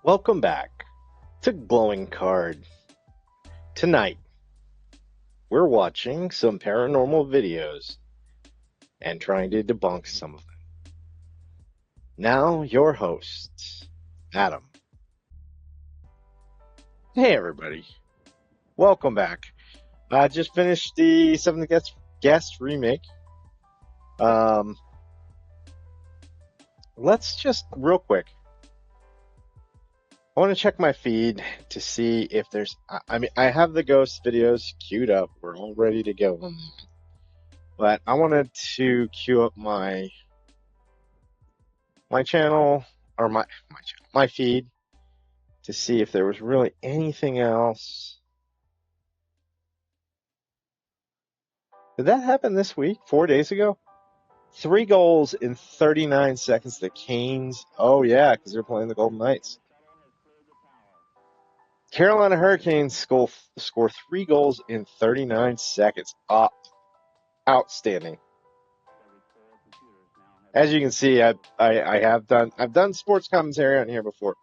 Welcome back to Glowing Card. Tonight, we're watching some paranormal videos and trying to debunk some of them. Now, your host, Adam. Hey, everybody. Welcome back. I just finished the Seventh Guest remake. Let's just real quick. I want to check my feed to see if there's. I have the ghost videos queued up. We're all ready to go on them. But I wanted to queue up my channel or my feed to see if there was really anything else. Did that happen this week? 4 days ago? 3 goals in 39 seconds. The Canes. Oh yeah, because they're playing the Golden Knights. Carolina Hurricanes score 3 goals in 39 seconds. Outstanding. As you can see, I've done sports commentary on here before.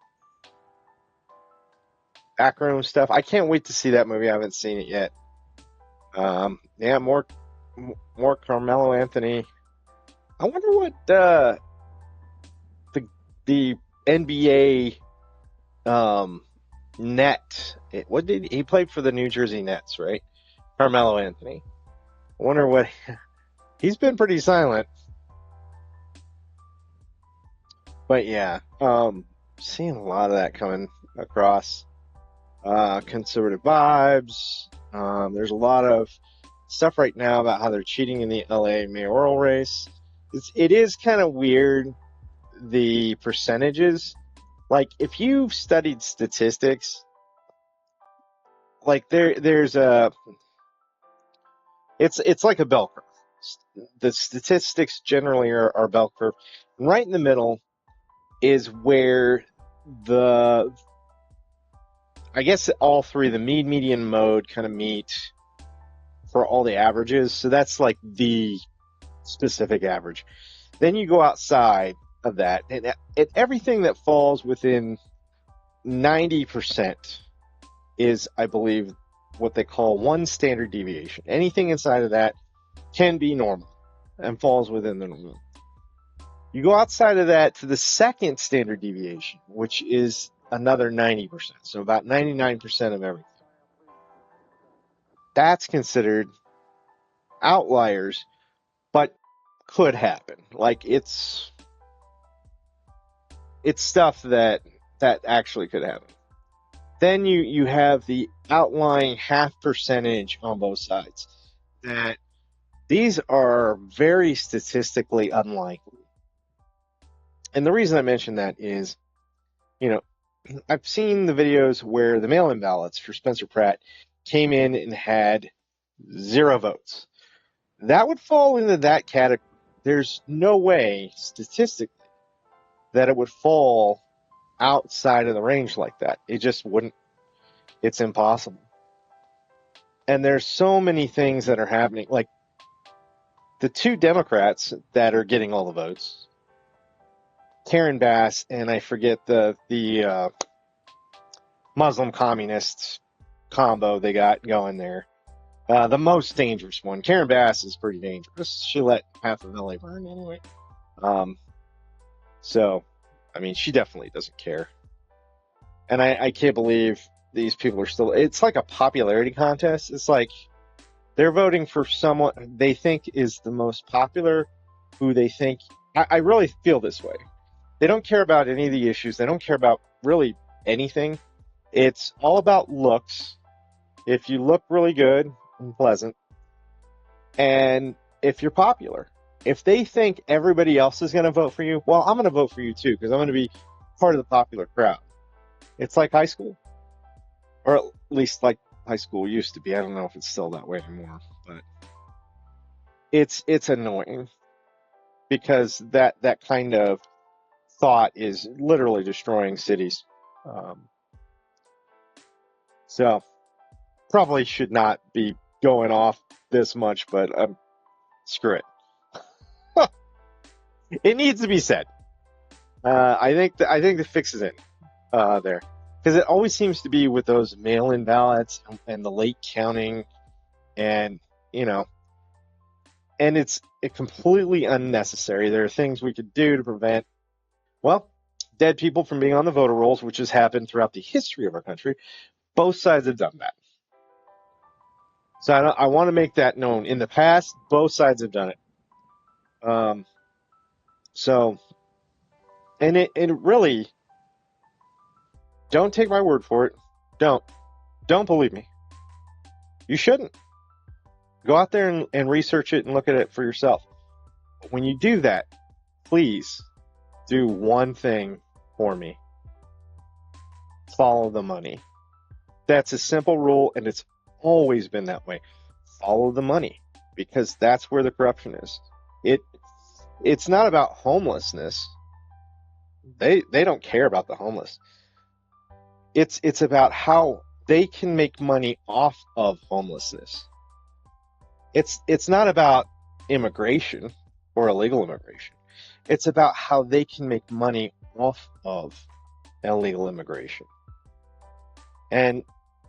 Backroom stuff. I can't wait to see that movie. I haven't seen it yet. Yeah, more Carmelo Anthony. I wonder what the NBA net. What did he play for the New Jersey Nets, right? Carmelo Anthony. I wonder what he's been pretty silent. But yeah, seeing a lot of that coming across. Conservative vibes. There's a lot of stuff right now about how they're cheating in the LA mayoral race. It is kind of weird, the percentages. Like, if you've studied statistics, like there's a, it's like a bell curve. The statistics generally are bell curve. And right in the middle is where I guess all three, the mean, median, mode, kind of meet for all the averages. So that's like the specific average. Then you go outside of that, and everything that falls within 90% is, I believe, what they call one standard deviation. Anything inside of that can be normal and falls within the normal. You go outside of that to the second standard deviation, which is another 90%, so about 99% of everything. That's considered outliers, but could happen. Like, it's stuff that actually could happen. Then you have the outlying half percentage on both sides. That these are very statistically unlikely. And the reason I mention that is, I've seen the videos where the mail-in ballots for Spencer Pratt came in and had 0 votes. That would fall into that category. There's no way, statistically, that it would fall outside of the range like that. It just wouldn't. It's impossible. And there's so many things that are happening. Like, the 2 Democrats that are getting all the votes, Karen Bass, and I forget the Muslim communist combo they got going there. The most dangerous one. Karen Bass is pretty dangerous. She let half of LA burn anyway. So, I mean, she definitely doesn't care. And I can't believe these people are still. It's like a popularity contest. It's like they're voting for someone they think is the most popular, who they think. I really feel this way. They don't care about any of the issues. They don't care about really anything. It's all about looks. If you look really good and pleasant, and if you're popular. If they think everybody else is going to vote for you, well, I'm going to vote for you too, because I'm going to be part of the popular crowd. It's like high school. Or at least like high school used to be. I don't know if it's still that way anymore, but it's annoying, because that kind of thought is literally destroying cities. So probably should not be going off this much, but screw it. It needs to be said. I think the fix is in. there, because it always seems to be with those mail-in ballots and the late counting, and you know, and it's completely unnecessary. There are things we could do to prevent, well, dead people from being on the voter rolls, which has happened throughout the history of our country. Both sides have done that. So I want to make that known. In the past, both sides have done it. Um, so, and it really, don't take my word for it. Don't. Don't believe me. You shouldn't. Go out there and research it and look at it for yourself. But when you do that, please do one thing for me. Follow the money. That's a simple rule, and it's always been that way. Follow the money, because that's where the corruption is. It it's not about homelessness. They don't care about the homeless. It's about how they can make money off of homelessness. It's not about immigration or illegal immigration. It's about how they can make money off of illegal immigration. And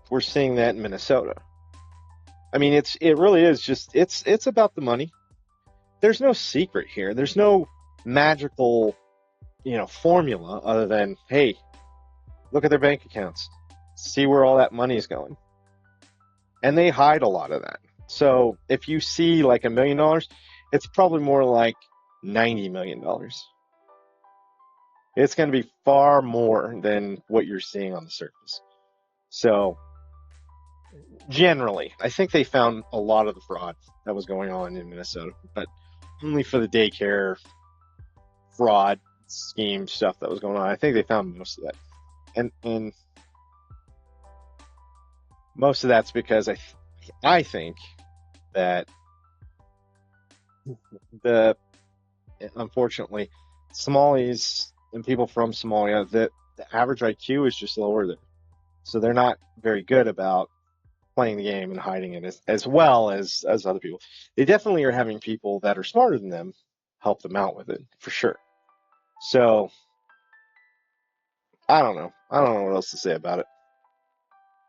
we're seeing that in Minnesota. I mean, it really is just it's about the money. There's no secret here. There's no magical, formula other than, hey, look at their bank accounts. See where all that money is going. And they hide a lot of that. So if you see like $1 million, it's probably more like $90 million. It's going to be far more than what you're seeing on the surface. So generally, I think they found a lot of the fraud that was going on in Minnesota, but only for the daycare fraud scheme stuff that was going on. I think they found most of that. And most of that's because I think that the unfortunately Somalis and people from Somalia, that the average IQ is just lower there, so they're not very good about playing the game and hiding it as well as other people. They definitely are having people that are smarter than them help them out with it for sure. So I don't know. I don't know what else to say about it.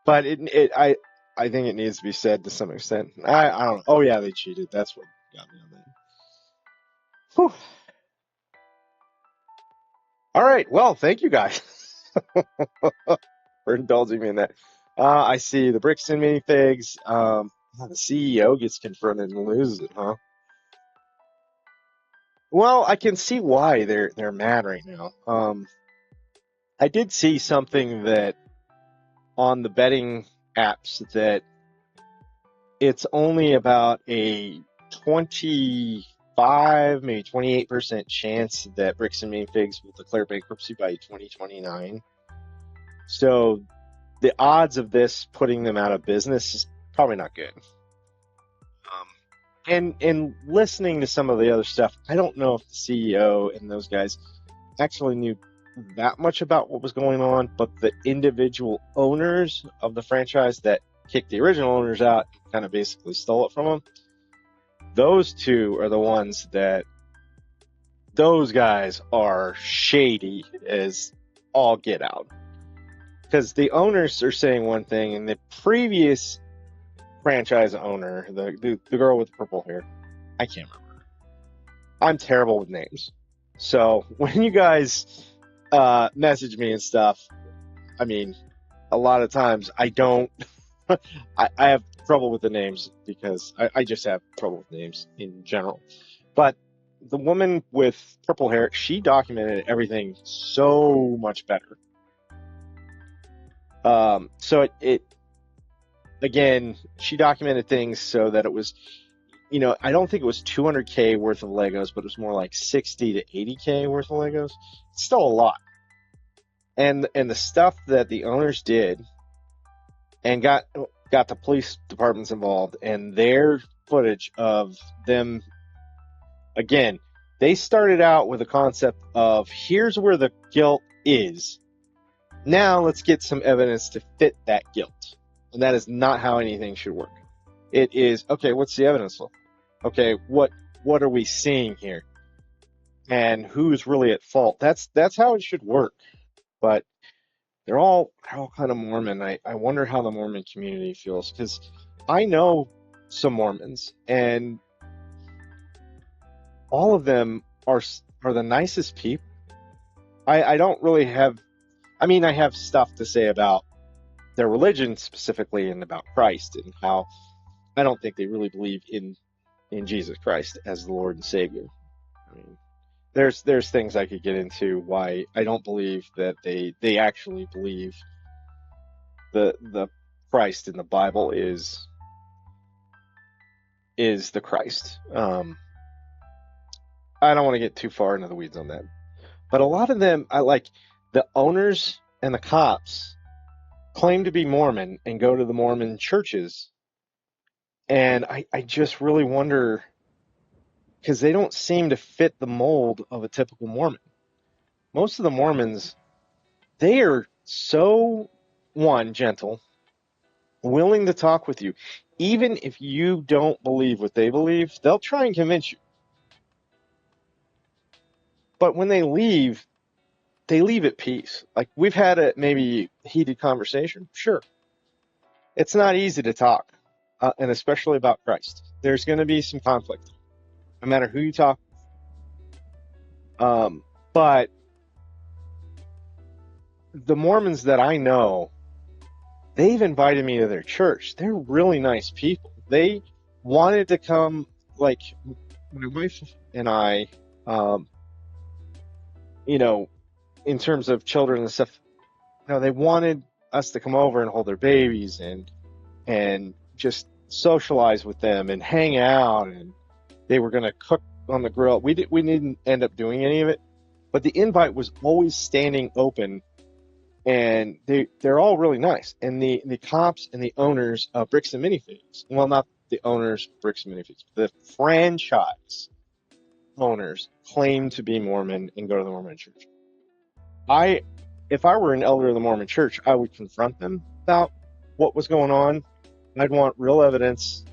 But I think it needs to be said to some extent. I don't know. Oh yeah, they cheated. That's what got me on that. Whew. All right. Well, thank you guys for indulging me in that. I see the Brixton minifigs. The CEO gets confronted and loses it, huh? Well, I can see why they're mad right now. I did see something that on the betting apps that it's only about a 25, maybe 28% chance that Brixton Minifigs will declare bankruptcy by 2029. So the odds of this putting them out of business is probably not good. And listening to some of the other stuff, I don't know if the CEO and those guys actually knew that much about what was going on, but the individual owners of the franchise that kicked the original owners out kind of basically stole it from them. Those two are the ones that, those guys are shady as all get out. Because the owners are saying one thing, and the previous franchise owner, the girl with the purple hair, I can't remember. I'm terrible with names. So when you guys message me and stuff, I mean, a lot of times I don't, I have trouble with the names because I just have trouble with names in general. But the woman with purple hair, she documented everything so much better. So it again, she documented things so that it was, I don't think it was 200K worth of Legos, but it was more like 60 to 80K worth of Legos. It's still a lot. And the stuff that the owners did and got the police departments involved, and their footage of them, again, they started out with a concept of, here's where the guilt is. Now let's get some evidence to fit that guilt. And that is not how anything should work. It is, okay, what's the evidence look? Okay, what are we seeing here? And who's really at fault? That's how it should work. But they're all kind of Mormon. I wonder how the Mormon community feels because I know some Mormons and all of them are the nicest people. I don't really have, I mean, I have stuff to say about their religion specifically and about Christ and how I don't think they really believe in Jesus Christ as the Lord and Savior. I mean, there's things I could get into why I don't believe that they actually believe the Christ in the Bible is the Christ. I don't want to get too far into the weeds on that, but a lot of them, I like the owners and the cops claim to be Mormon and go to the Mormon churches, and I just really wonder because they don't seem to fit the mold of a typical Mormon. Most of the Mormons, they are so one gentle, willing to talk with you. Even if you don't believe what they believe, they'll try and convince you. But when they leave at peace. Like we've had a maybe heated conversation. Sure. It's not easy to talk, and especially about Christ. There's going to be some conflict, no matter who you talk. But the Mormons that I know, they've invited me to their church. They're really nice people. They wanted to come, like my wife and I, um, you know, in terms of children and stuff. No, they wanted us to come over and hold their babies and just socialize with them and hang out, and they were going to cook on the grill. We didn't end up doing any of it, but the invite was always standing open, and they're all really nice. And the cops and the owners of Bricks and Minifigs, well, not the owners of Bricks and Minifigs, the franchise owners claim to be Mormon and go to the Mormon church. I If I were an elder of the Mormon church, I would confront them about what was going on. I'd want real evidence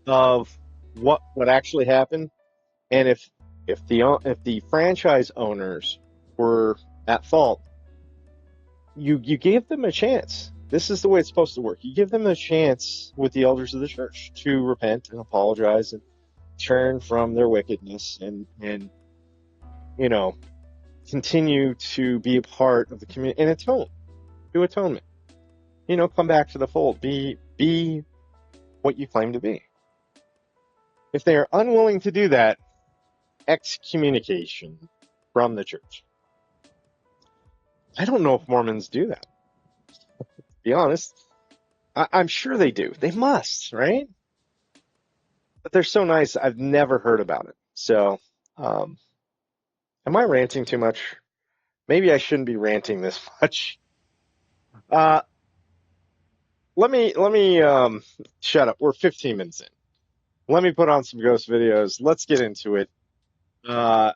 of what actually happened, and if the franchise owners were at fault, you gave them a chance. This is the way it's supposed to work. You give them a chance with the elders of the church to repent and apologize and turn from their wickedness and you know continue to be a part of the community and do atonement. Come back to the fold. Be what you claim to be. If they are unwilling to do that, excommunication from the church. I don't know if Mormons do that, to be honest. I'm sure they do. They must, right? But they're so nice, I've never heard about it. So, um, am I ranting too much? Maybe I shouldn't be ranting this much. Uh, let me shut up. We're 15 minutes in. Let me put on some ghost videos. Let's get into it. Uh,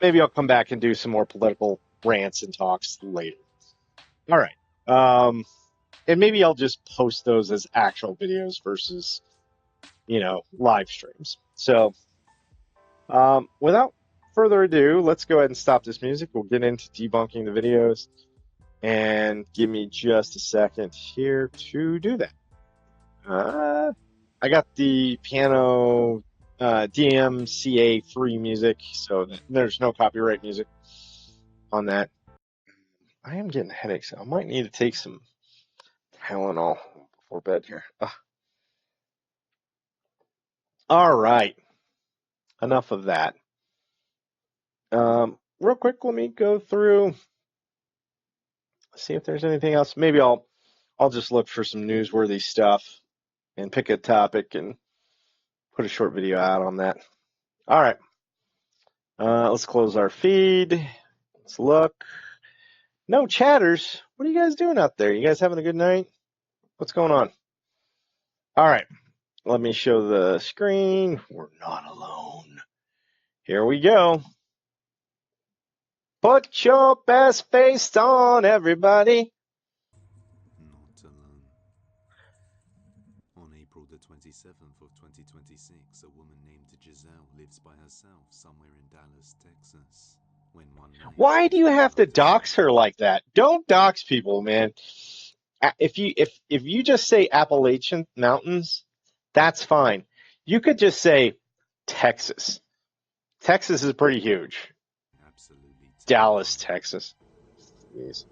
Maybe I'll come back and do some more political rants and talks later. All right. And maybe I'll just post those as actual videos versus, live streams. So, without further ado, let's go ahead and stop this music. We'll get into debunking the videos, and give me just a second here to do that. I got the piano DMCA free music, so there's no copyright music on that. I am getting headaches. I might need to take some Tylenol before bed here. All right, enough of that. Real quick, let me go through, see if there's anything else. Maybe I'll just look for some newsworthy stuff and pick a topic and put a short video out on that. All right. Let's close our feed. Let's look. No chatters. What are you guys doing out there? You guys having a good night? What's going on? All right. Let me show the screen. We're not alone. Here we go. Put your best face on, everybody. Not alone. On April the 27th of 2026, a woman named Giselle lives by herself somewhere in Dallas, Texas. when one night Why she do was you looking have to after some dox her cattle. like that? Don't dox people, man. If you just say Appalachian Mountains, that's fine. You could just say Texas. Texas is pretty huge. Absolutely Dallas, terrified. Texas. Jeez.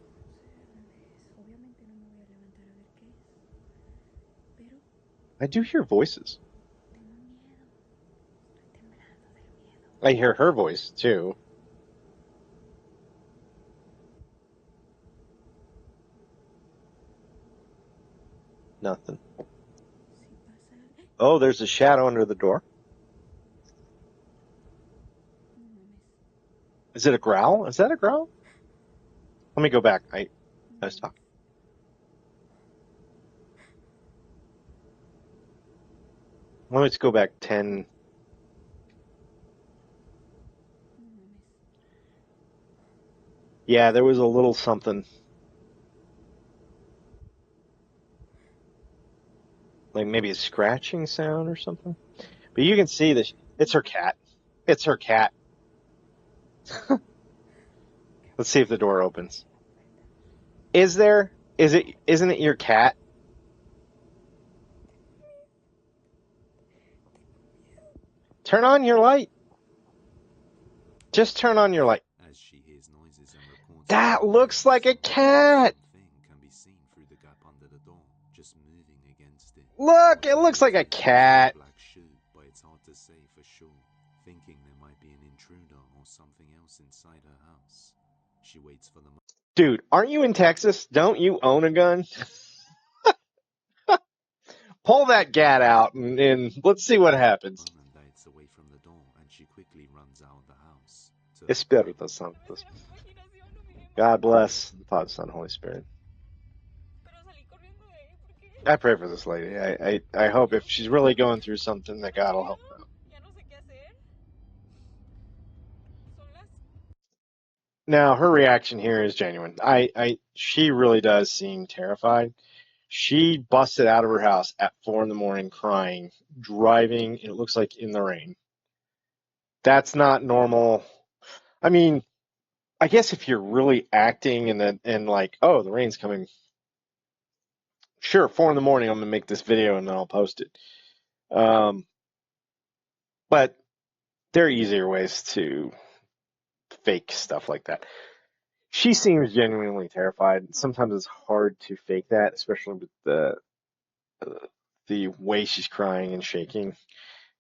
I do hear voices. I hear her voice too. Nothing. Oh, there's a shadow under the door. Is it a growl? Is that a growl? Let me go back. I was talking. Let's go back 10. Yeah, there was a little something, like maybe a scratching sound or something. But you can see this. It's her cat. It's her cat. Let's see if the door opens. Is there? Is it? Isn't it your cat? Turn on your light. Just turn on your light. As she hears noises and reports of That loud looks like noise, a the cat. something can be seen through the gap under the door, just moving against it. Look, What it it looks looks like a like is no cat. black shoe, but it's hard to say for sure. Thinking there might be an intruder or something else inside her house, she waits for the Dude, aren't you in Texas? Don't you own a gun? Pull that gat out and let's see what happens. moment that it's away from the door, and she quickly runs out of the house to her car. Espíritu Santo. God bless the Father, Son, Holy Spirit. I pray for this lady. I hope if she's really going through something that God will help her out. Now her reaction here is genuine. She really does seem terrified. She busted out of her house at 4 in the morning crying, driving, it looks like in the rain. That's not normal. I mean, I guess if you're really acting and like, oh, the rain's coming, sure, 4 in the morning, I'm gonna make this video and then I'll post it. Um, but there are easier ways to fake stuff like that. She seems genuinely terrified. Sometimes it's hard to fake that, especially with the way she's crying and shaking.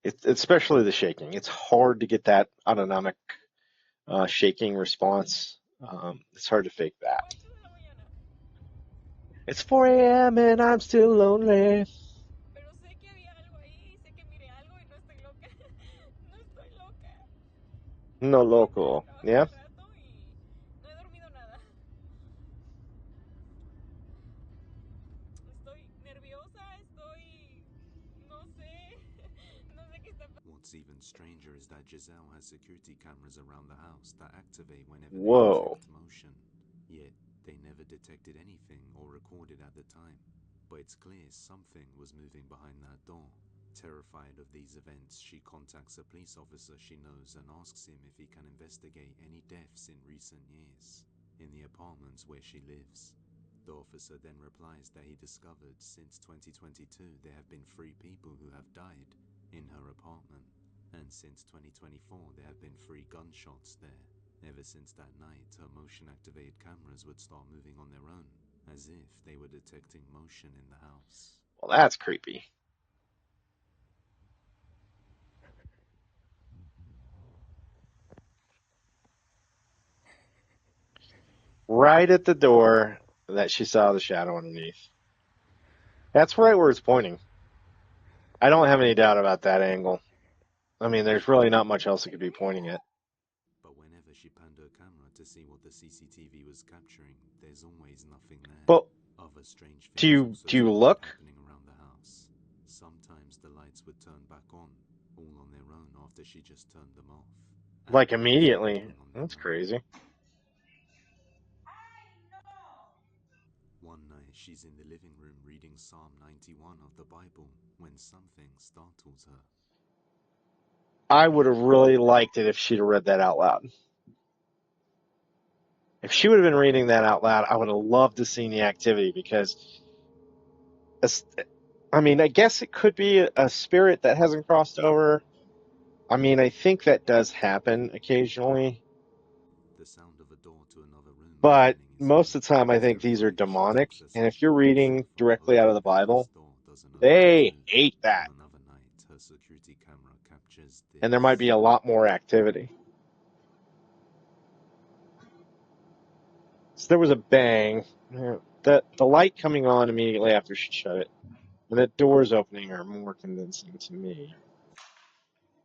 It's especially the shaking. It's hard to get that autonomic shaking response. It's hard to fake that. It's 4 a.m. and I'm still lonely. No loco. Yeah. What's even stranger is that Giselle has security cameras around the house that activate whenever they Whoa. detect motion. Yet, they never detected anything or recorded at the time. But it's clear something was moving behind that door. Terrified of these events, she contacts a police officer she knows and asks him if he can investigate any deaths in recent years in the apartments where she lives. The officer then replies that he discovered since 2022 there have been 3 people who have died in her apartment, and since 2024 there have been 3 gunshots there. Ever since that night, her motion-activated cameras would start moving on their own, as if they were detecting motion in the house. Well, that's creepy. Right at the door that she saw the shadow underneath. That's right where it's pointing. I don't have any doubt about that angle. I mean, there's really not much else it could be pointing at. But whenever she panned her camera to see what the CCTV was capturing, there's always nothing there. But Other strange do things you also do you started look happening around the house. Sometimes the lights would turn back on, all on their own after she just turned them off. At like others, they would immediately? turn on their That's own. crazy. One night, she's in the living room reading Psalm 91 of the Bible when something startles her. I would have really liked it if she'd have read that out loud. If she would have been reading that out loud, I would have loved to see the activity because, I mean, I guess it could be a spirit that hasn't crossed over. I mean, I think that does happen occasionally, The sound of a door to another room but opening is most of heard. the time I think these are Terrified, she demonic. tells And if herself you're that reading so far directly out of the only this Bible, door doesn't open they too. hate On that. another night, her security camera captures And there might be this. a lot more activity. So there was a bang. The light coming on immediately after she shut it, and the doors opening are more convincing to me.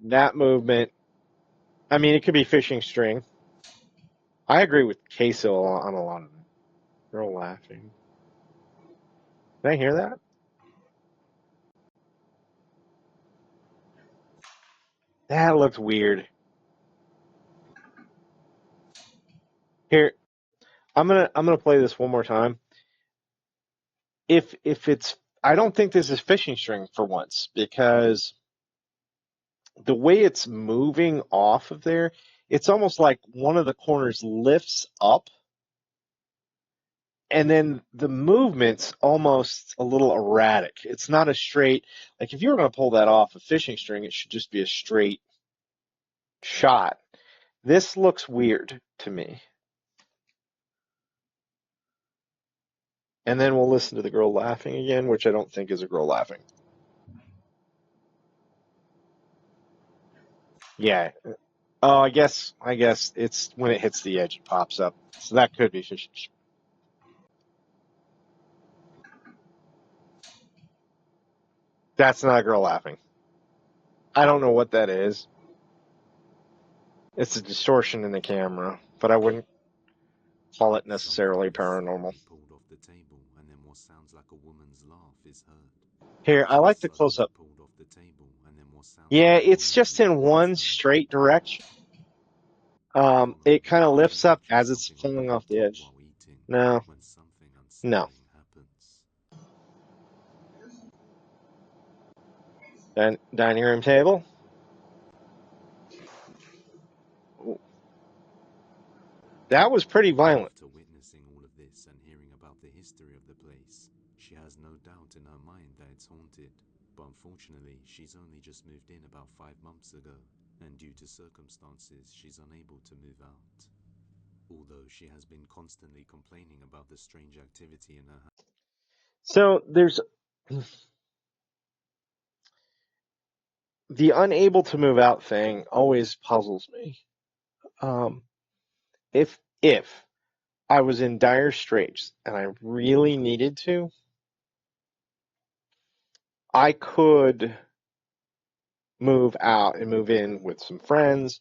That movement, I mean, it could be fishing string. I agree with Queso on a lot of it. Girl laughing. Did I hear that? That looks weird. Here, I'm gonna play this one more time. If it's I don't think this is fishing string for once because the way it's moving off of there, it's almost like one of the corners lifts up and then the movement's almost a little erratic. It's not a straight, like if you were going to pull that off a fishing string, it should just be a straight shot. This looks weird to me. And then we'll listen to the girl laughing again, which I don't think is a girl laughing. Yeah. Oh, I guess it's when it hits the edge, it pops up. So that could be fishing. That's not a girl laughing. I don't know what that is. It's a distortion in the camera, but I wouldn't call it necessarily Something is paranormal. suddenly pulled off the table, and then what sounds like a woman's laugh is heard. Here, I Is like the close suddenly up. pulled off the table, and then what sounds Yeah, like a it's woman's just in laugh is one heard. straight direction. It kind of You're lifts up munching as it's something on your falling off the laptop edge. while eating No, when something no. unsettling happens. Then dining room table. That was pretty violent. After witnessing all of this and hearing about the history of the place, she has no doubt in her mind that it's haunted. But unfortunately, she's only just moved in about 5 months ago, and due to circumstances, she's unable to move out. Although she has been constantly complaining about the strange activity in her house. So there's the unable to move out thing always puzzles me. Um, if I was in dire straits and I really needed to, I could move out and move in with some friends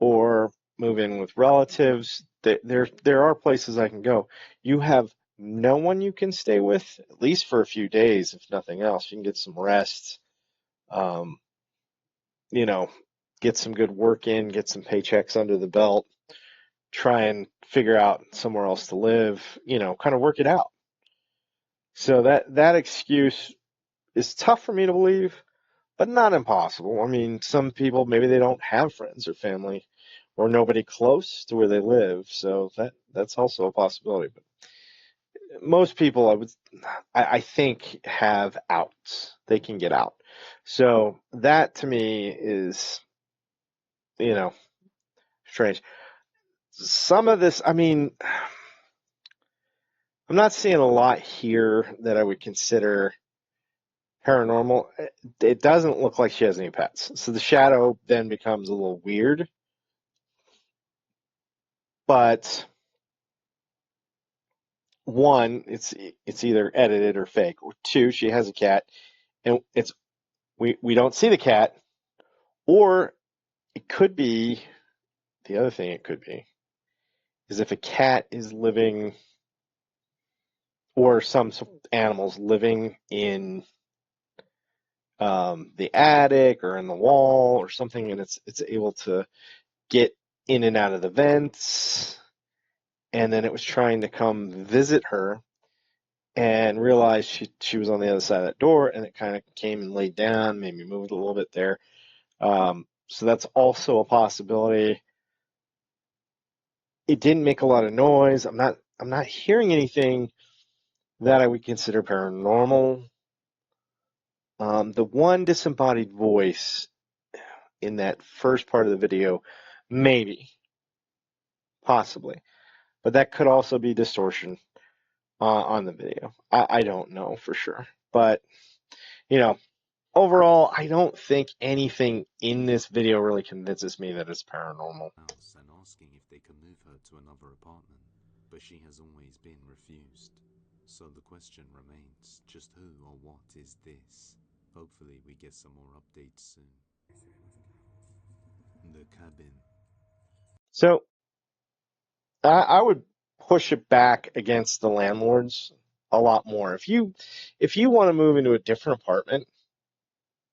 or move in with relatives. There are places I can go. You have no one you can stay with, at least for a few days, if nothing else. You can get some rest, um, you know, get some good work in, get some paychecks under the belt, try and figure out somewhere else to live, kind of work it out. So that excuse is tough for me to believe, but not impossible. I mean, some people maybe they don't have friends or family or nobody close to where they live, so that's also a possibility. But most people, I think, have outs. They can get out. So that to me is, you know, strange. Some of this, I mean, I'm not seeing a lot here that I would consider paranormal. It doesn't look like she has any pets. So the shadow then becomes a little weird. But one, it's either edited or fake. Or two, she has a cat, and we don't see the cat. Or it could be the other thing. It could be is if a cat is living or some animals living in the attic or in the wall or something, and it's able to get in and out of the vents, and then it was trying to come visit her and realized she was on the other side of that door, and it kind of came and laid down, maybe moved a little bit there. So that's also a possibility. It didn't make a lot of noise. I'm not hearing anything that I would consider paranormal. The one disembodied voice in that first part of the video, maybe, possibly, but that could also be distortion on the video. I don't know for sure, but you know, overall, I don't think anything in this video really convinces me that it's paranormal. House and asking if they can move her to another apartment, but she has always been refused. So the question remains, just who or what is this? Hopefully we get some more updates soon. The cabin. So I would push it back against the landlords a lot more. If you want to move into a different apartment,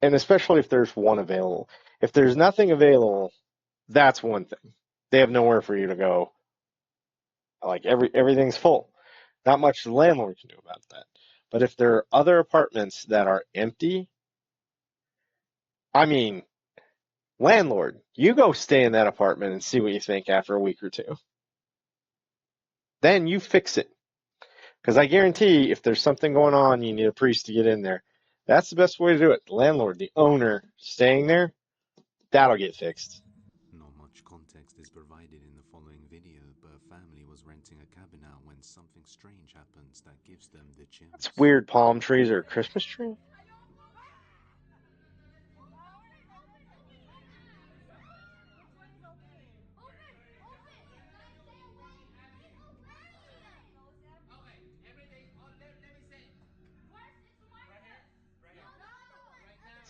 and especially if there's one available, if there's nothing available, that's one thing. They have nowhere for you to go. Like everything's full. Not much the landlord can do about that. But if there are other apartments that are empty, I mean, landlord, you go stay in that apartment and see what you think after a week or two. Then you fix it. Because I guarantee if there's something going on, you need a priest to get in there. That's the best way to do it. The landlord, the owner staying there, that'll get fixed. Not much context is provided in the following video, but a family was renting a cabin out when something strange happens that gives them the chills. It's weird palm trees or a Christmas tree.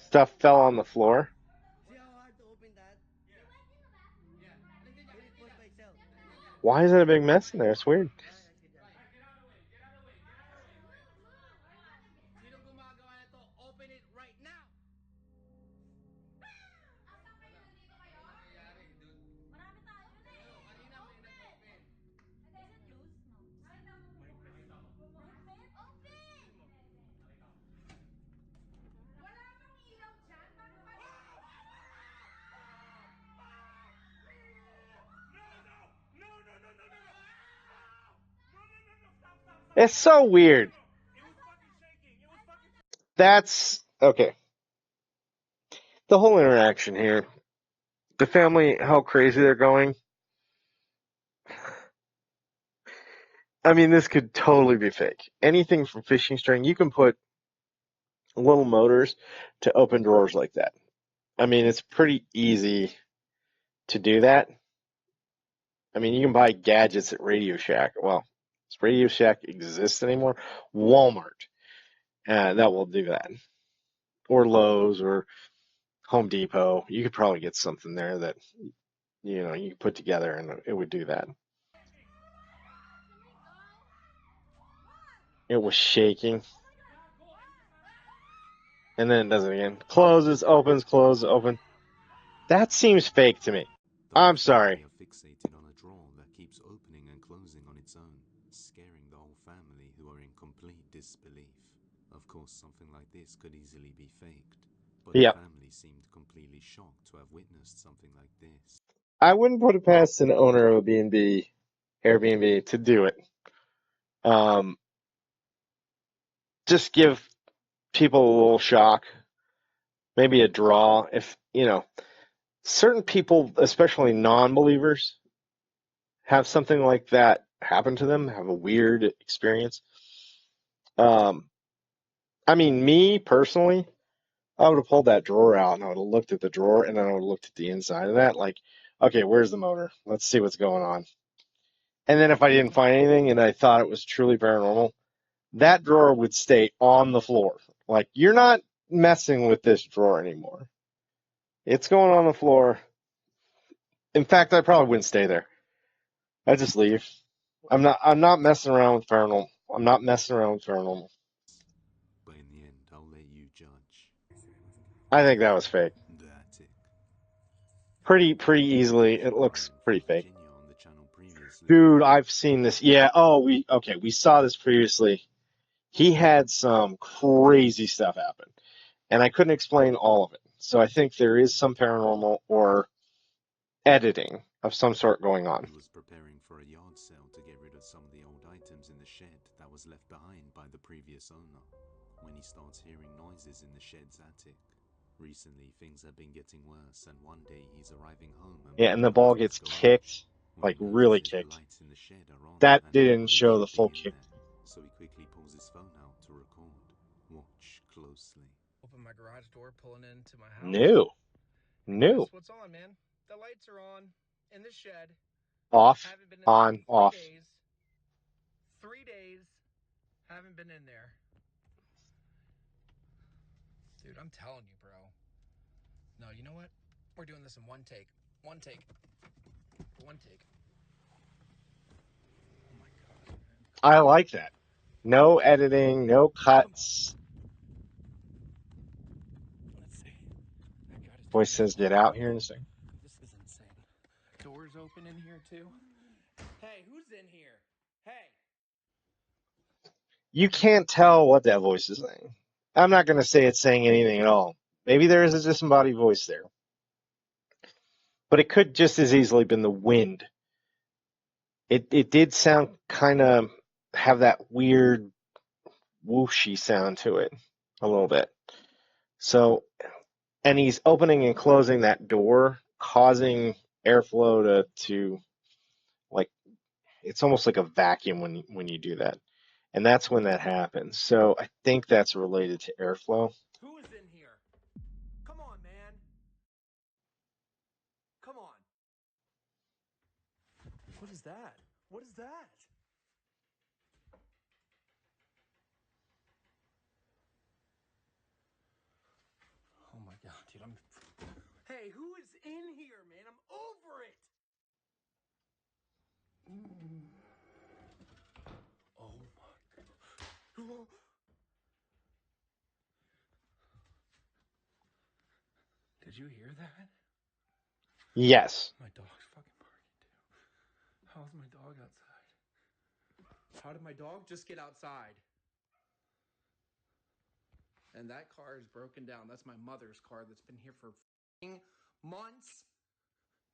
Stuff fell on the floor. Why is it a big mess in there? It's weird. It's so weird. That's okay. The whole interaction here, the family, how crazy they're going. I mean, this could totally be fake. Anything from fishing string, you can put little motors to open drawers like that. I mean, it's pretty easy to do that. I mean, you can buy gadgets at Radio Shack. Well, does Radio Shack exist anymore? Walmart, that will do that. Or Lowe's or Home Depot. You could probably get something there that, you could put together and it would do that. It was shaking. And then it does it again. Closes, opens, closes, open. That seems fake to me. I'm sorry. They are fixated on a drawer that keeps opening and closing on its own, scaring the whole family who are in complete disbelief. Of course, something like this could easily be faked, but Yep. the family seemed completely shocked to have witnessed something like this. I wouldn't put it past an owner of a B&B, Airbnb, to do it. Just give people a little shock, maybe a draw. If, certain people, especially non-believers, have something like that happen to them, have a weird experience. I mean, me personally, I would have pulled that drawer out and I would have looked at the drawer and then I would have looked at the inside of that, like, okay, where's the motor? Let's see what's going on. And then if I didn't find anything and I thought it was truly paranormal, that drawer would stay on the floor. Like, you're not messing with this drawer anymore. It's going on the floor. In fact, I probably wouldn't stay there. I'd just leave. I'm not messing around with paranormal. I'm not messing around with paranormal. But in the end, I'll let you judge. I think that was fake. The attic. Pretty easily. It looks pretty fake. Virginia on the channel previously. Dude, I've seen this. Yeah, we saw this previously. He had some crazy stuff happen, and I couldn't explain all of it. So I think there is some paranormal or editing of some sort going on. He was preparing for a yard sale to get rid of some of the old items in the shed that was left behind by the previous owner, when he starts hearing noises in the shed's attic. Recently, things have been getting worse, and one day he's arriving home and Yeah, and the wondering ball what is gets going on, kicked, when like he really notices the kicked. lights in the shed are on That and didn't nobody show the should be full in kick. there. So he quickly pulls his phone out to record. Watch closely. Open my garage door, pulling into my house. No. Chris, what's on, man? The lights are on in the shed. Off, Haven't been in on, there in off. 3 days. 3 days. Haven't been in there. Dude, I'm telling you, bro. No, you know what? We're doing this in one take. One take. One take. Oh my god, man. I like that. No editing, no cuts. Let's see. Voice says get out here in a second. This is insane. Doors open in here too. Hey, who's in here? Hey. You can't tell what that voice is saying. I'm not going to say it's saying anything at all. Maybe there is a disembodied voice there. But it could just as easily been the wind. It did sound kind of have that weird whooshy sound to it a little bit. So, and he's opening and closing that door, causing airflow to like, it's almost like a vacuum when you do that. And that's when that happens. So I think that's related to airflow. Who is in here? Come on, man. Come on. What is that? What is that? Oh my god, dude, Hey, who is in here, man? I'm over it! Oh my god. Did you hear that? Yes. My dog's fucking barking too. How's my dog outside? How did my dog just get outside? And that car is broken down. That's my mother's car that's been here for months.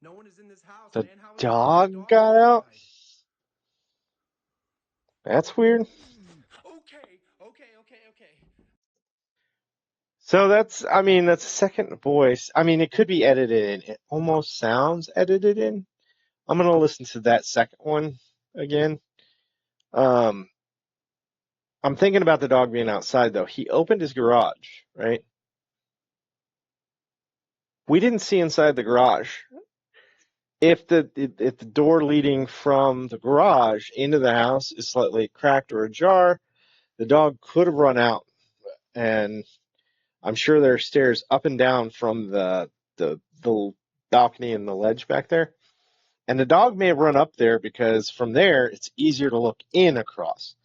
No one is in this house, The man. How is dog got out? That's weird. Okay. So that's a second voice. It could be edited in. It almost sounds edited in. I'm going to listen to that second one again. I'm thinking about the dog being outside, though. He opened his garage, right? We didn't see inside the garage. If the door leading from the garage into the house is slightly cracked or ajar, the dog could have run out. And I'm sure there are stairs up and down from the balcony and the ledge back there. And the dog may have run up there because from there it's easier to look in across.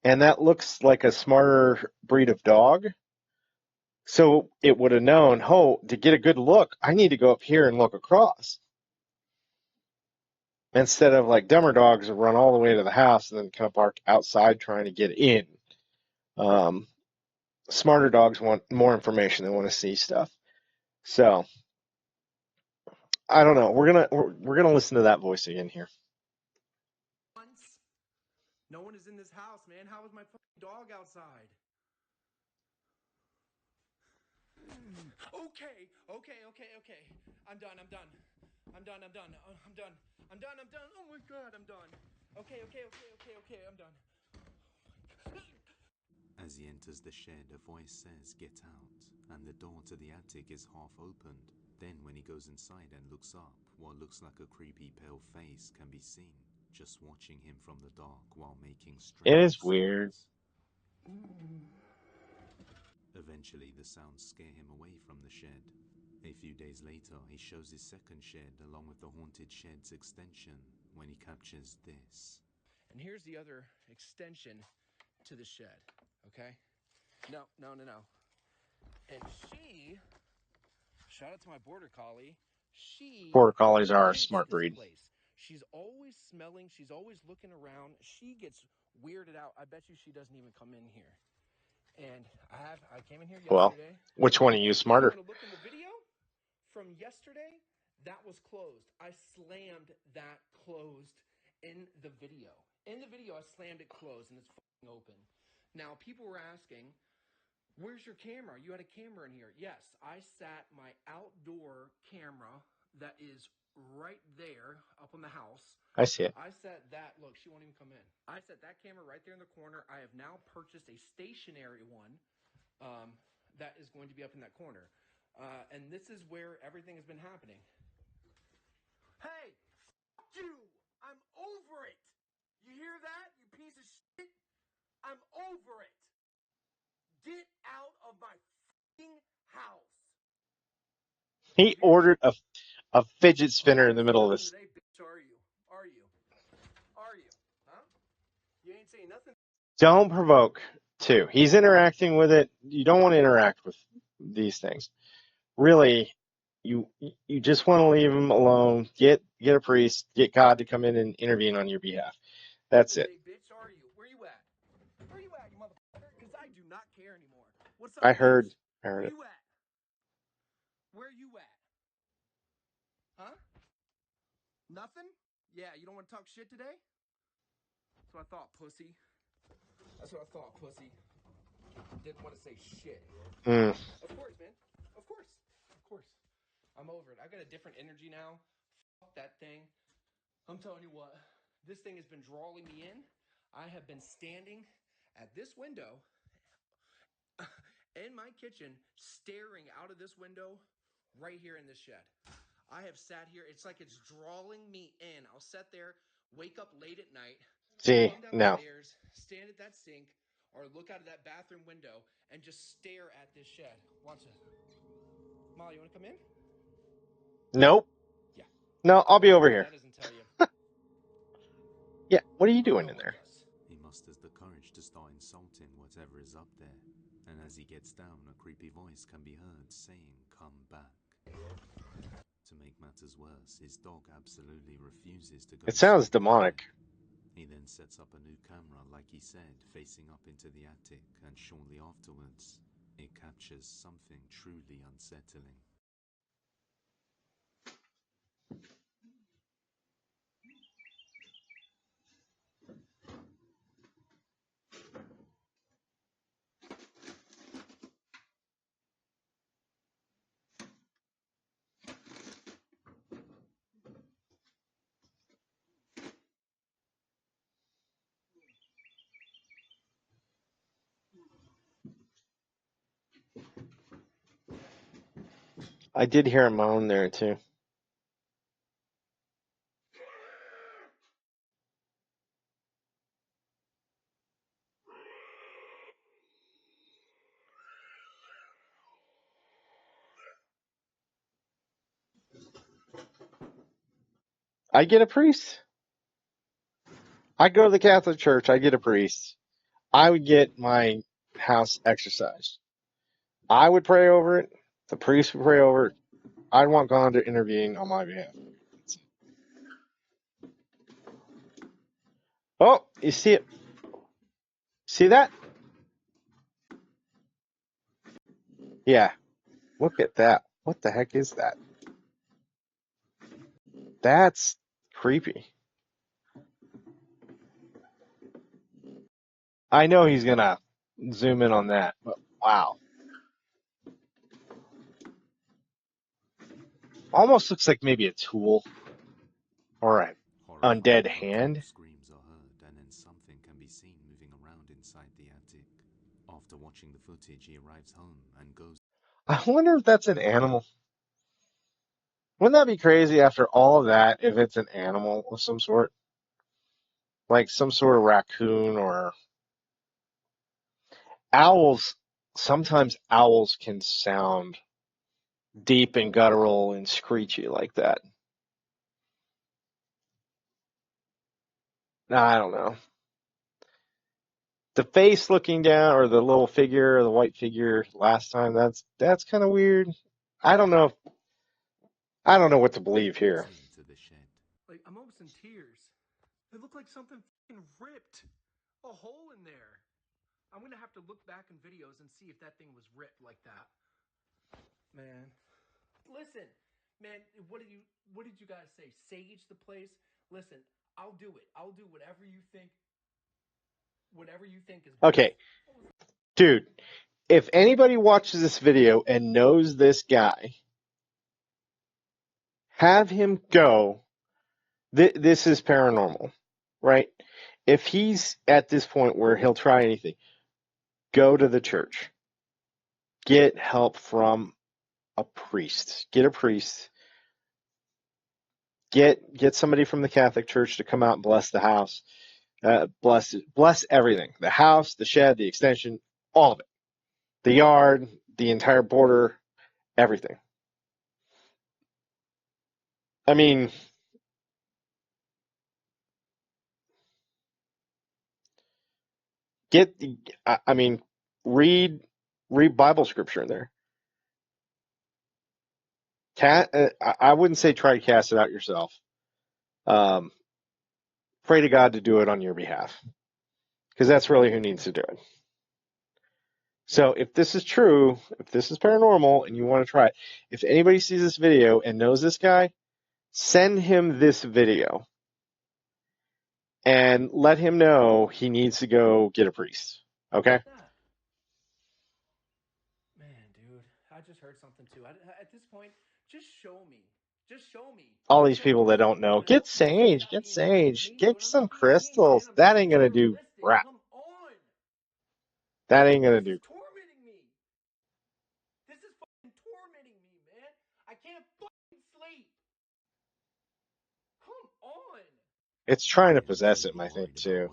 And that looks like a smarter breed of dog. So it would have known, oh, to get a good look, I need to go up here and look across. Instead of like dumber dogs that run all the way to the house and then kind of bark outside trying to get in. Smarter dogs want more information. They want to see stuff. So I don't know. We're gonna listen to that voice again here. No one is in this house, man. How is my fucking dog outside? Okay. I'm done. Oh my god, I'm done. Okay, I'm done. As he enters the shed, a voice says, "Get out," and the door to the attic is half opened. Then when he goes inside and looks up, what looks like a creepy pale face can be seen, just watching him from the dark while making strange It is sounds. weird. Eventually, the sounds scare him away from the shed. A few days later, he shows his second shed along with the haunted shed's extension when he captures this. And here's the other extension to the shed, okay? No. And shout out to my border collie, Border collies are a hates smart this breed. place. She's always smelling, she's always looking around. She gets weirded out. I bet you she doesn't even come in here. And I came in here yesterday. Well, which one are you smarter? I'm gonna look in the video from yesterday. That was closed. I slammed that closed in the video. In the video, I slammed it closed and it's fucking open. Now, people were asking, where's your camera? You had a camera in here. Yes, I sat my outdoor camera that is right there up on the house. I see it. I set that, look, she won't even come in. I set that camera right there in the corner. I have now purchased a stationary one that is going to be up in that corner. And this is where everything has been happening. Hey, fuck you! I'm over it! You hear that, you piece of shit? I'm over it! Get out of my fucking house! He ordered a fidget spinner in the middle of this. Today, bitch, are you? Are you? Are you? Huh? You ain't saying nothing. Don't provoke, too. He's interacting with it. You don't want to interact with these things. Really, you just want to leave him alone. Get a priest, get God to come in and intervene on your behalf. That's it. Today, bitch, are you? Where you at? Where you at, you motherfucker? Because I do not care anymore. What's up, I bitch? heard Where it. you at? Where you at? Huh? Nothing? Yeah, you don't want to talk shit today? That's what I thought, pussy. That's what I thought, pussy. Didn't want to say shit. Of course, man. Of course. Of course. I'm over it. I got a different energy now. Fuck that thing. I'm telling you what. This thing has been drawing me in. I have been standing at this window in my kitchen, staring out of this window right here in this shed. I have sat here. It's like it's drawing me in. I'll sit there, wake up late at night, See, come down the no. stairs, stand at that sink, or look out of that bathroom window and just stare at this shed. Watch it. Molly, you want to come in? Nope. Yeah. No, I'll be over If here. that doesn't tell you. Yeah, what are you doing No in one there? does. He musters the courage to start insulting whatever is up there, and as he gets down, a creepy voice can be heard saying, "Come back." To make matters worse, his dog absolutely refuses to go It to sounds sleep with demonic. him. He then sets up a new camera, like he said, facing up into the attic, and shortly afterwards, it captures something truly unsettling. I did hear a moan there too. I get a priest. I go to the Catholic Church. I get a priest. I would get my house exercised. I would pray over it. The priest would pray over it. I'd want God to intervene on my behalf. Oh, you see it? See that? Yeah. Look at that. What the heck is that? That's creepy. I know he's gonna zoom in on that, but wow. Almost looks like maybe a tool or an Horrified, undead multiple hand. screams are heard, and then something can be seen moving around inside the attic. After watching the footage, he arrives home and goes. I wonder if that's an animal. Wouldn't that be crazy after all of that if it's an animal of some sort? Like some sort of raccoon or owls. Sometimes owls can sound deep and guttural and screechy like that. I don't know. The face looking down or the little figure or the white figure last time, that's kind of weird. I don't know. I don't know what to believe here. Into the shed. Like, I'm almost in tears. It looked like something fucking ripped a hole in there. I'm gonna have to look back in videos and see if that thing was ripped like that. Man, listen, Man, what did you guys say? Sage the place? Listen, I'll do it. I'll do whatever you think is best. Okay, dude, if anybody watches this video and knows this guy, have him go. This is paranormal, right? If he's at this point where he'll try anything, go to the church. Get help from a priest. Get a priest. Get somebody from the Catholic Church to come out and bless the house. Bless everything. The house, the shed, the extension, all of it. The yard, the entire border, everything. I mean, read Bible scripture in there. I wouldn't say try to cast it out yourself. Pray to God to do it on your behalf, because that's really who needs to do it. So if this is true, if this is paranormal and you want to try it, if anybody sees this video and knows this guy, send him this video and let him know he needs to go get a priest. Okay? Man, dude, I just heard something too. At this point, just show me. Just show me. All these people that don't know, get sage, get some crystals. That ain't gonna do crap. Come on. That ain't gonna do. Tormenting me. This is fucking tormenting me, man. I can't fucking sleep. Come on. It's trying to possess him, I think, too.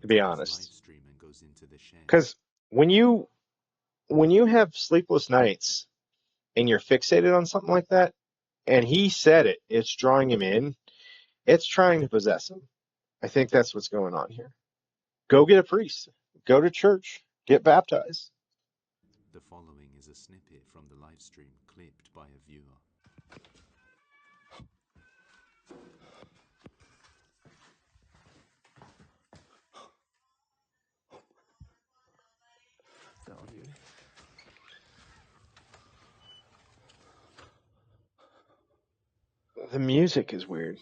To be honest, because when you have sleepless nights and you're fixated on something like that, and he said it's drawing him in. It's trying to possess him. I think that's what's going on here. Go get a priest. Go to church. Get baptized. The following is a snippet from the live stream clipped by a viewer. No, dude. The music is weird.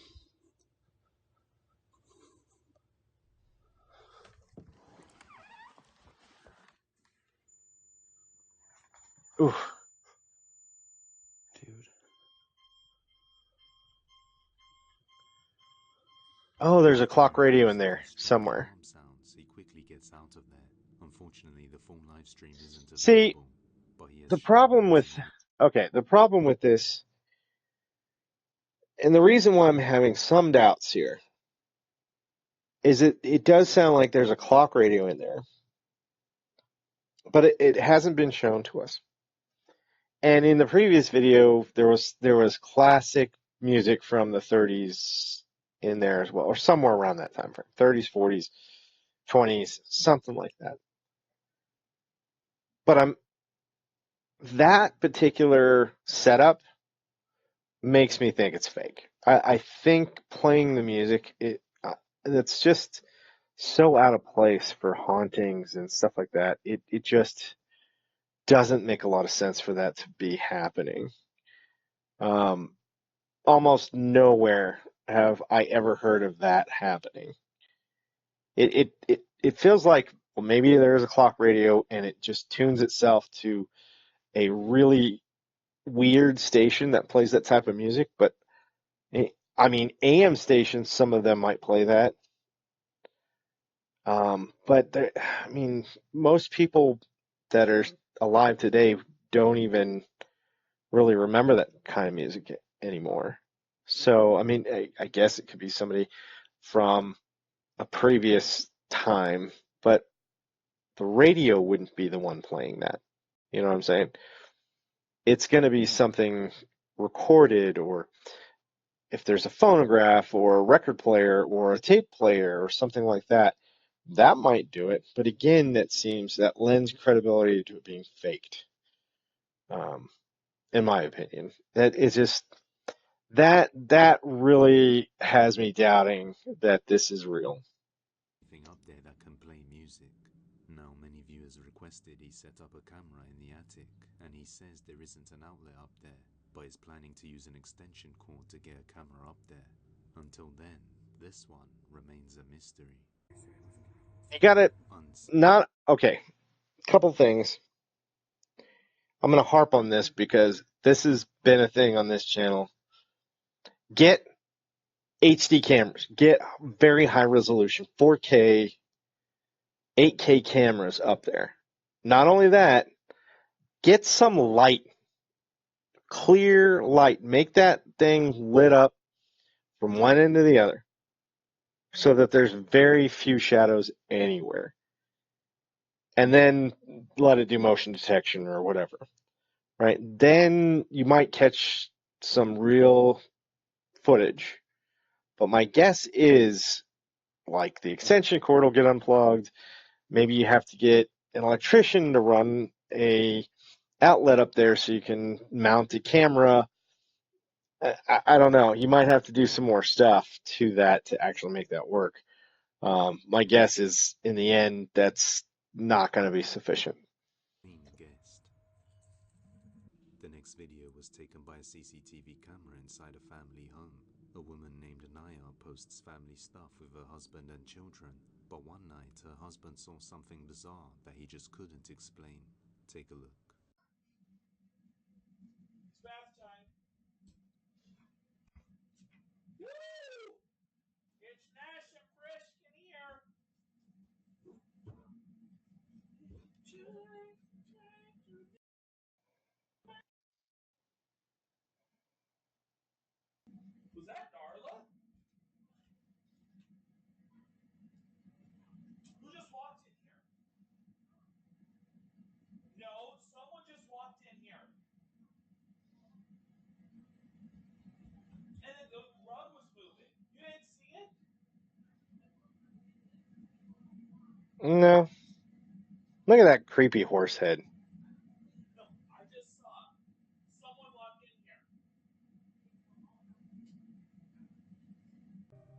Ooh. Dude. Oh, there's a clock radio in there somewhere. He quickly gets out of there. Unfortunately, the full live stream isn't available. See, but he has the problem with this, and the reason why I'm having some doubts here, is it does sound like there's a clock radio in there, but it hasn't been shown to us. And in the previous video, there was classic music from the 30s in there as well, or somewhere around that time frame, 30s, 40s, 20s, something like that. But that particular setup makes me think it's fake. I think playing the music, it's just so out of place for hauntings and stuff like that. It just doesn't make a lot of sense for that to be happening. Almost nowhere have I ever heard of that happening. It feels like, well, maybe there's a clock radio and it just tunes itself to a really weird station that plays that type of music. But I mean, AM stations, some of them might play that. But I mean, most people that are alive today don't even really remember that kind of music anymore. So, I mean, I guess it could be somebody from a previous time, but the radio wouldn't be the one playing that. You know what I'm saying? It's going to be something recorded, or if there's a phonograph or a record player or a tape player or something like that, that might do it. But again, that lends credibility to it being faked. In my opinion, that is just that really has me doubting that this is real. Up there that can play music. Now, many viewers requested he set up a camera in the attic, and he says there isn't an outlet up there. but is planning to use an extension cord to get a camera up there. Until then, this one remains a mystery. You got it. Not okay. Couple things. I'm going to harp on this because this has been a thing on this channel. Get HD cameras. Get very high resolution 4K, 8K cameras up there. Not only that, get some light, clear light. Make that thing lit up from one end to the other so that there's very few shadows anywhere. And then let it do motion detection or whatever, right? Then you might catch some real footage. But my guess is like the extension cord will get unplugged. Maybe you have to get an electrician to run a outlet up there so you can mount a camera. I don't know. You might have to do some more stuff to that to actually make that work. My guess is in the end, that's not going to be sufficient. Guessed. The next video was taken by a CCTV camera inside a family home. A woman named Naya posts family stuff with her husband and children, but one night her husband saw something bizarre that he just couldn't explain. Take a look. It's bath time. Woo! It's nice and brisk in here. Was that Darla? Who just walked in here? No, someone just walked in here. And then the rug was moving. You didn't see it? No. Look at that creepy horse head. No, I just saw someone walk in here.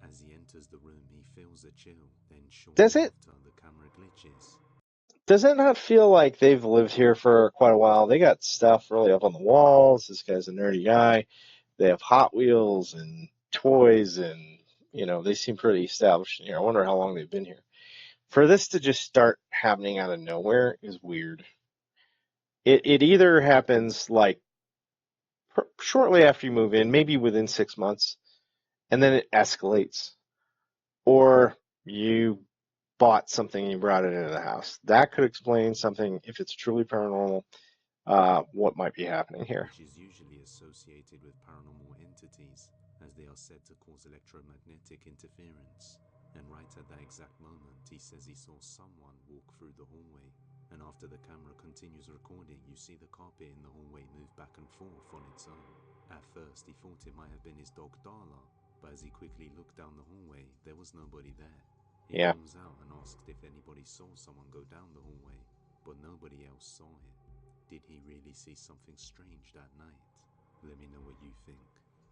As he enters the room, he feels a chill, then shortly Does it? after, the camera glitches. Does it not feel like they've lived here for quite a while? They got stuff really up on the walls. This guy's a nerdy guy. They have Hot Wheels and toys, and they seem pretty established here. I wonder how long they've been here. For this to just start happening out of nowhere is weird. It either happens like shortly after you move in, maybe within 6 months, and then it escalates, or you bought something and you brought it into the house. That could explain something if it's truly paranormal. What might be happening here? Which is usually associated with paranormal entities, as they are said to cause electromagnetic interference. And right at that exact moment, he says he saw someone walk through the hallway. And after the camera continues recording, you see the carpet in the hallway move back and forth on its own. At first, he thought it might have been his dog Darla, but as he quickly looked down the hallway, there was nobody there. He Yeah. calls out and asked if anybody saw someone go down the hallway, but nobody else saw it. Did he really see something strange that night? Let me know what you think.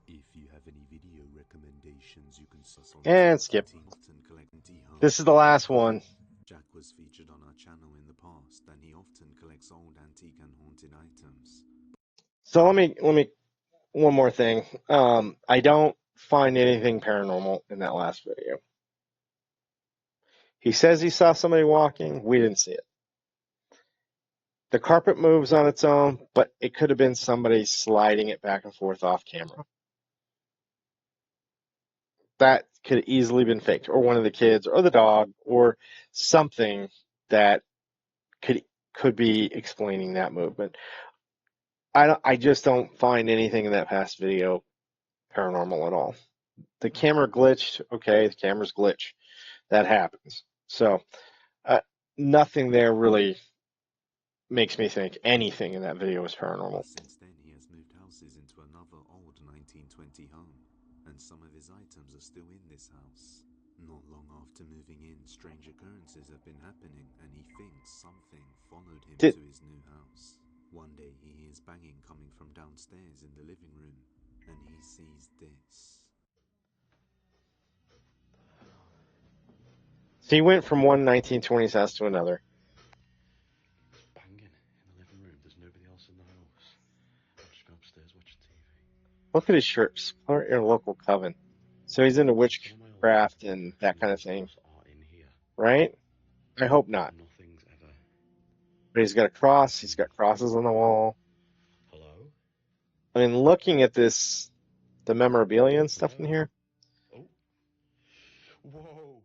If you have any video recommendations, you can sus on And skip. This is the last one. Jack was featured on our channel in the past, and he often collects old antique and haunted items. So let me one more thing. I don't find anything paranormal in that last video. He says he saw somebody walking. We didn't see it. The carpet moves on its own, but it could have been somebody sliding it back and forth off camera. That could have easily been faked, or one of the kids, or the dog, or something that could be explaining that movement. I just don't find anything in that past video paranormal at all. The camera glitched. Okay, the camera's glitch. That happens. So nothing there really makes me think anything in that video is paranormal. Since then, he has moved houses into another old 1920 home, and some of his items are still in this house. Not long after moving in, strange occurrences have been happening, and he thinks something followed him to his new house. One day, he hears banging coming from downstairs in the living room, and he sees this. So he went from one 1920s house to another. Banging in the living room. There's nobody else in the house. Just go upstairs, watch TV. Look at his shirt. Support your local coven. So he's into Some of my old witchcraft and that kind of thing, photos are in here. right? I hope not. Nothing's ever. But he's got a cross. He's got crosses on the wall. Hello? I mean, looking at this, the memorabilia and stuff in Hello? here. Oh. Whoa.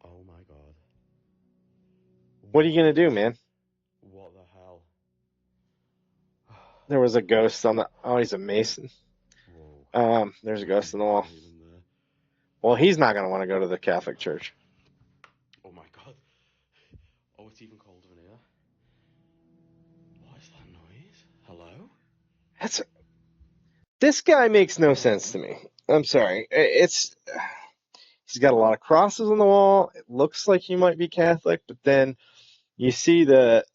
Oh my god. What are you gonna do, man? What the hell? There was a ghost on the. Oh, he's a Mason. Whoa. There's a ghost on the wall. Even there. Well, he's not gonna want to go to the Catholic Church. Oh my god. Oh, it's even colder in here. What is that noise? Hello? This guy makes no sense to me. I'm sorry. He's got a lot of crosses on the wall. It looks like he might be Catholic, but then you see the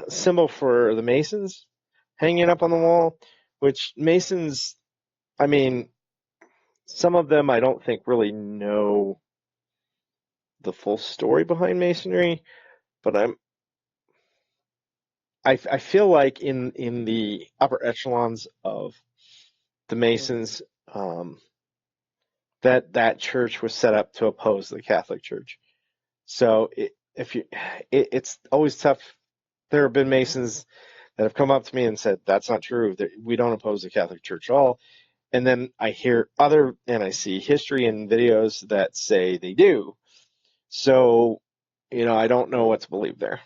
symbol for the Masons hanging up on the wall, which Masons, I mean, some of them I don't think really know the full story behind Masonry, but I feel like in the upper echelons of the Masons, that church was set up to oppose the Catholic Church. So it's always tough. There have been Masons that have come up to me and said that's not true. We don't oppose the Catholic Church at all. And then I see history and videos that say they do. So, I don't know what to believe there.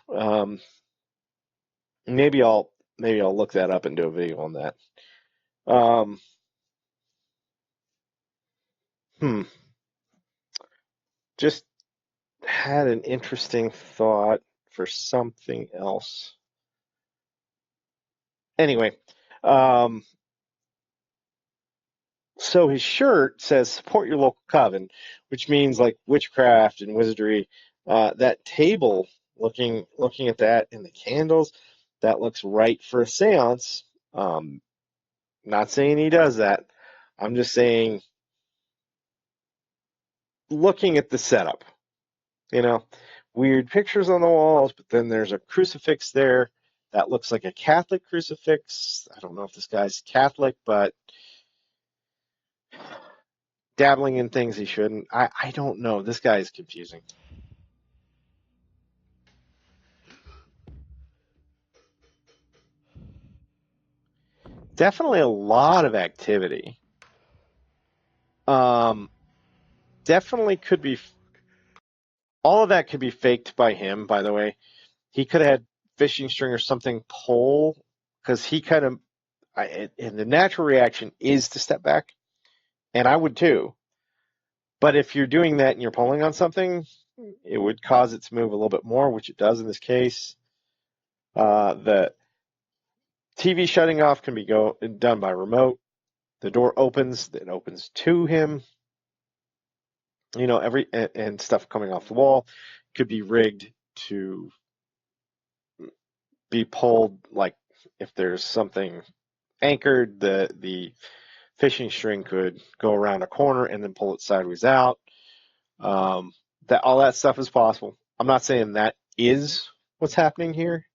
Maybe I'll look that up and do a video on that. Um, just had an interesting thought for something else. Anyway, so his shirt says support your local coven, which means like witchcraft and wizardry. That table, looking at that and the candles, that looks right for a seance. Not saying he does that. I'm just saying, looking at the setup, weird pictures on the walls, but then there's a crucifix there that looks like a Catholic crucifix. I don't know if this guy's Catholic, but dabbling in things he shouldn't. I don't know. This guy is confusing. Definitely a lot of activity. Definitely could be. All of that could be faked by him, by the way. He could have had fishing string or something pull, because he kind of, and the natural reaction is to step back, and I would too. But if you're doing that and you're pulling on something, it would cause it to move a little bit more, which it does in this case. The TV shutting off can be done by remote. The door opens, it opens to him. And stuff coming off the wall could be rigged to be pulled, like if there's something anchored, the fishing string could go around a corner and then pull it sideways out. That all that stuff is possible. I'm not saying that is what's happening here.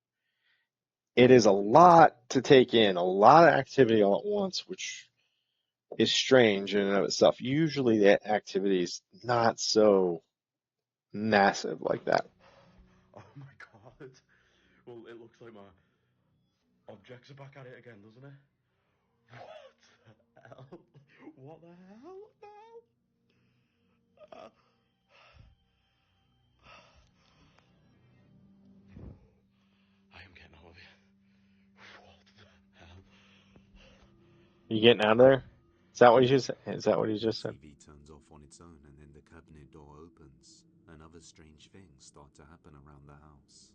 It is a lot to take in, a lot of activity all at once, which is strange in and of itself. Usually that activity is not so massive like that. Oh my god. Well, it looks like my objects are back at it again, doesn't it? What the hell? What the hell? What the hell? I am getting out of here. What the hell? You getting out of there? Is that what you just said? Is that what he just said? TV turns off on its own and then the cabinet door opens and other strange things start to happen around the house.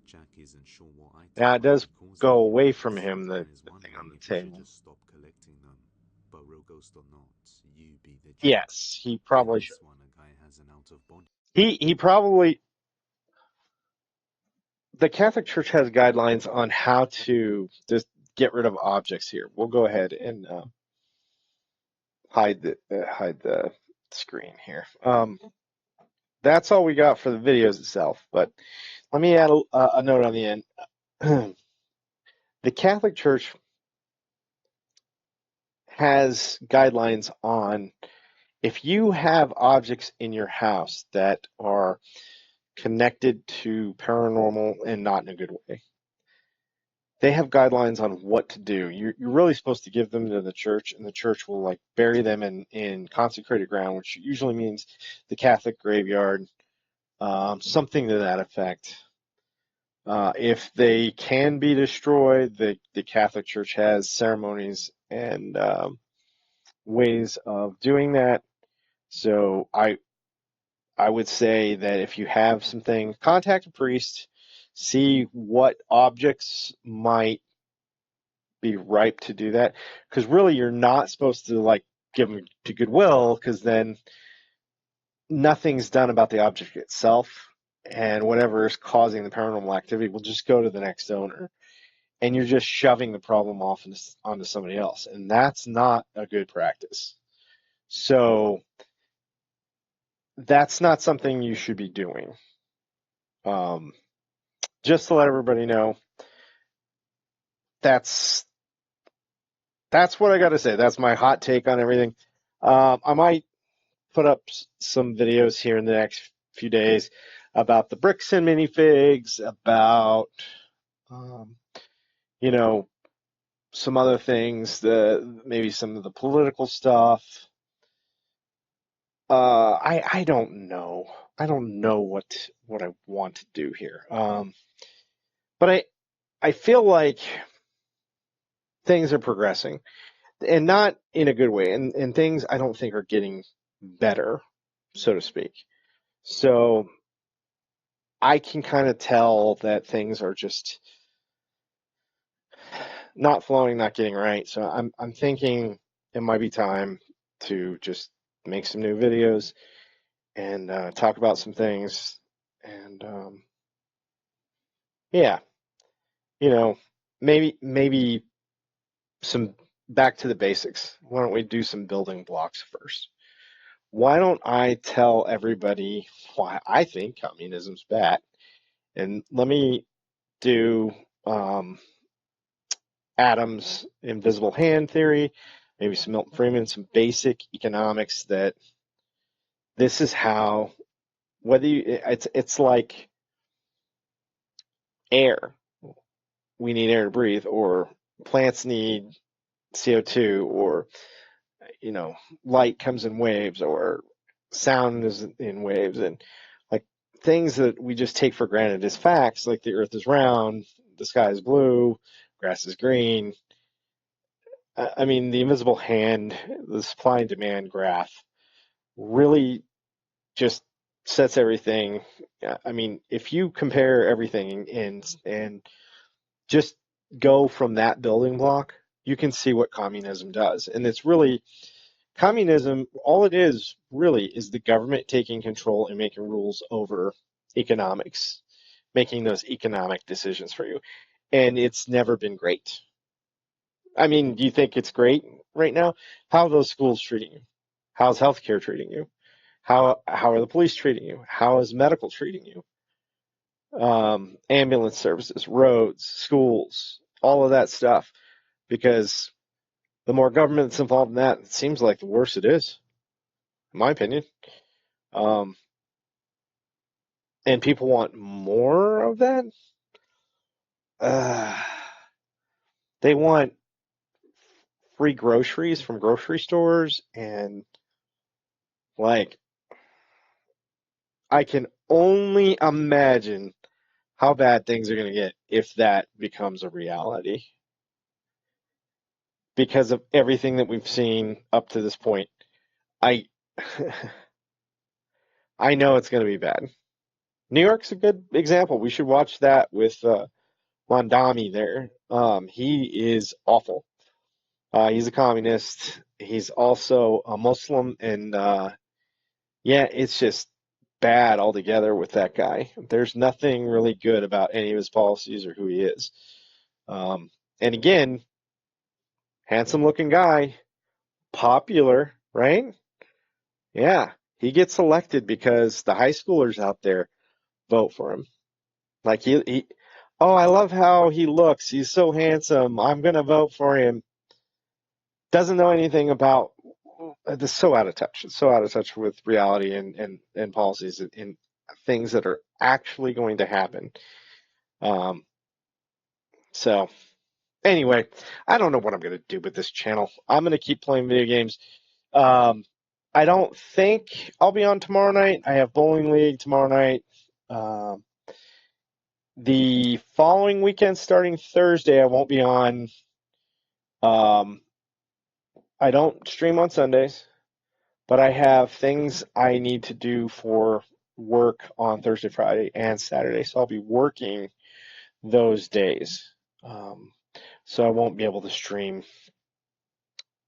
Jack isn't sure what items Yeah, it does causing go the away effects from him, the and is thing on wondering the if he should table. just stop collecting them. But real ghost or not, you be the judge. Yes, he probably should. This one, a guy has an out of body. He probably. The Catholic Church has guidelines on how to just get rid of objects here. We'll go ahead and hide the screen here. that's all we got for the videos itself. But let me add a note on the end. The Catholic Church has guidelines on if you have objects in your house that are connected to paranormal and not in a good way. They have guidelines on what to do. You're really supposed to give them to the church, and the church will like bury them in consecrated ground, which usually means the Catholic graveyard, something to that effect. If they can be destroyed, the Catholic Church has ceremonies and ways of doing that. So I would say that if you have something, contact a priest, see what objects might be ripe to do that. Because really, you're not supposed to like give them to Goodwill, because then nothing's done about the object itself, and whatever is causing the paranormal activity will just go to the next owner, and you're just shoving the problem off onto somebody else, and that's not a good practice. So that's not something you should be doing. Just to let everybody know, that's what I got to say. That's my hot take on everything. I might put up some videos here in the next few days about the bricks and minifigs, about you know, some other things, maybe some of the political stuff. I don't know. I don't know what I want to do here. But I feel like things are progressing, and not in a good way. And things I don't think are getting better, so to speak. So I can kind of tell that things are just not flowing, not getting right. So I'm thinking it might be time to just make some new videos and talk about some things. And yeah, you know, maybe some back to the basics. Why don't we do some building blocks first? Why don't I tell everybody why I think communism's bad? And let me do Adam's invisible hand theory, maybe some Milton Friedman, some basic economics that this is how, whether it's like air. We need air to breathe, or plants need CO2, or light comes in waves, or sound is in waves, and like things that we just take for granted as facts, like the earth is round, the sky is blue, grass is green. I mean, the invisible hand, the supply and demand graph really just sets everything. I mean, if you compare everything and just go from that building block, you can see what communism does. And it's really communism, all it is really is the government taking control and making rules over economics, making those economic decisions for you. And it's never been great. I mean, do you think it's great right now? How are those schools treating you? How's healthcare treating you? How are the police treating you? How is medical treating you? Ambulance services, roads, schools, all of that stuff. Because the more government that's involved in that, it seems like the worse it is, in my opinion. And people want more of that. Uh, they want free groceries from grocery stores, and like I can only imagine how bad things are going to get if that becomes a reality, because of everything that we've seen up to this point. I I know it's going to be bad. New York's a good example. We should watch that with Mondami there. He is awful. He's a communist. He's also a Muslim, and yeah, it's just bad altogether with that guy. There's nothing really good about any of his policies or who he is. And again, handsome looking guy, popular, right? Yeah, He gets elected because the high schoolers out there vote for him. Like oh, I love how he looks. He's so handsome. I'm gonna vote for him. Doesn't know anything about. It's so out of touch. It's so out of touch with reality and policies and things that are actually going to happen. Um, so anyway, I don't know what I'm gonna do with this channel. I'm gonna keep playing video games. Um, I don't think I'll be on tomorrow night. I have bowling league tomorrow night. Um, the following weekend, starting Thursday, I won't be on. Um, I don't stream on Sundays, but I have things I need to do for work on Thursday, Friday, and Saturday. So I'll be working those days. So I won't be able to stream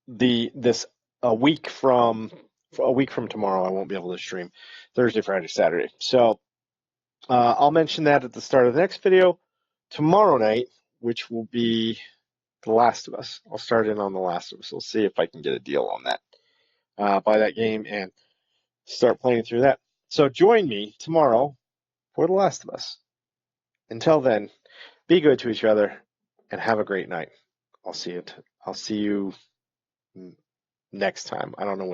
this a week from tomorrow. I won't be able to stream Thursday, Friday, Saturday. So I'll mention that at the start of the next video tomorrow night, which will be The Last of Us. I'll start in on The Last of Us. We'll see if I can get a deal on that. Buy that game and start playing through that. So join me tomorrow for The Last of Us. Until then, be good to each other and have a great night. I'll see you next time. I don't know when.